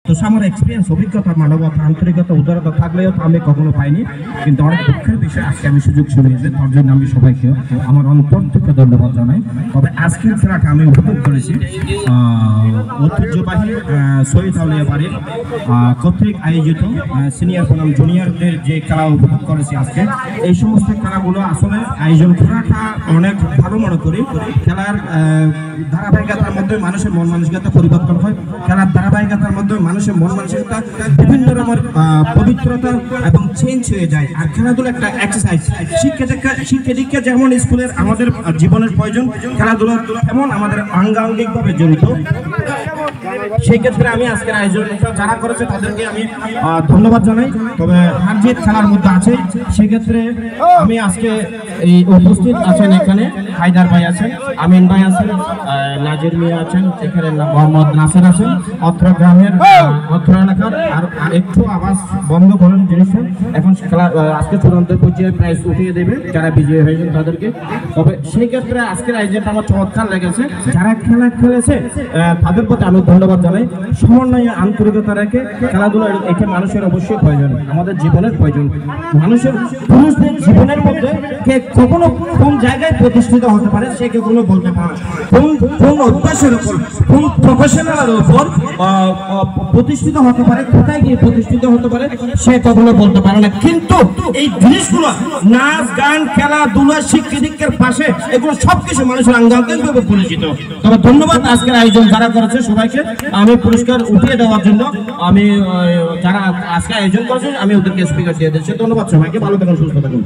তো আমার এক্সপিরিয়েন্স, অভিজ্ঞতা, মানবতা, আন্তরিকতা, উদারতা থাকলেও আমি কখনো পাইনি। কিন্তু অনেক দুঃখের বিষয় আজকে আমি সুযোগ শুনিয়েছি, তার জন্য আমি সবাইকে আমার অন্তর থেকে ধন্যবাদ জানাই। তবে আজকের খেলাটা আমি উপভোগ করেছি ঐতিহ্যবাহী শহীদ আউলিয়া বাড়ির কর্তৃক আয়োজিত সিনিয়র বনাম জুনিয়রদের যে খেলা উপভোগ করেছি আজকে। এই সমস্ত খেলাগুলো আসলে আয়োজন করাটা অনেক ভালো মনে করি। খেলার ধারাবাহিকতার মধ্যে মানুষের মন মানসিকতা পরিবর্তন হয়, খেলার ধারাবাহিকতার মধ্যে মানুষের মন মানসিকতা বিভিন্ন রকমের পবিত্রতা এবং চেঞ্জ হয়ে যায়। আর খেলাধুলা একটা এক্সারসাইজ, শিক্ষা দীক্ষা যেমন স্কুলের আমাদের জীবনের প্রয়োজন, খেলাধুলা এমন আমাদের আঙ্গাঙ্গিকভাবে জড়িত। সেই ক্ষেত্রে আমি আজকের আয়োজন যারা করেছে তাদেরকে আমি ধন্যবাদ জানাই। তবে হার জিত খেলার মধ্যে আছে, সেক্ষেত্রে আমি আজকে এই উপস্থিত আছেন এখানে হায়দার ভাই আছেন, আমিন ভাই আছেন, নাজির মিয়া আছেন, এখানে মোহাম্মদ নাসির আছেন, অত্র গ্রামের অত্র এলাকার। আর একটু আওয়াজ বন্ধ করেন জিনিসটা, এখন খেলা আজকে চূড়ান্ত পর্যায়ে প্রাইজ উঠিয়ে দেবে যারা বিজয়ী হয়েছেন তাদেরকে। তবে সেই ক্ষেত্রে আজকের আয়োজনটা আমার চমৎকার লেগেছে। যারা খেলা খেলেছে তাদের প্রতি আমি ধন্যবাদ জানাই। সমন্বয়ে আন্তরিকতা রেখে খেলাধুলা একে মানুষের অবশ্যই প্রয়োজন, আমাদের জীবনের প্রয়োজন। মানুষের পুরুষদের জীবনের মধ্যে কে কখনো কোন জায়গায় প্রতিষ্ঠিত হতে পারে সে কখনো বলতে পারে, কোন অভ্যাসের উপর, কোন প্রফেশনালের উপর প্রতিষ্ঠিত হতে পারে, কোথায় গিয়ে প্রতিষ্ঠিত হতে পারে সে কখনো বলতে পারে না। কিন্তু এই জিনিসগুলো নাচ গান খেলাধুলা শিক্ষা দীক্ষার পাশে এগুলো সবকিছু মানুষের আঙ্গাঙ্গিকভাবে পরিচিত। তবে ধন্যবাদ আজকের আয়োজন যারা করেছে সবাইকে। আমি পুরস্কার উঠিয়ে দেওয়ার জন্য আমি যারা আজকে আয়োজন করেছে আমি ওদেরকে স্পিকার দিয়ে দিচ্ছি। ধন্যবাদ সবাইকে, ভালো থাকুন, সুস্থ থাকুন।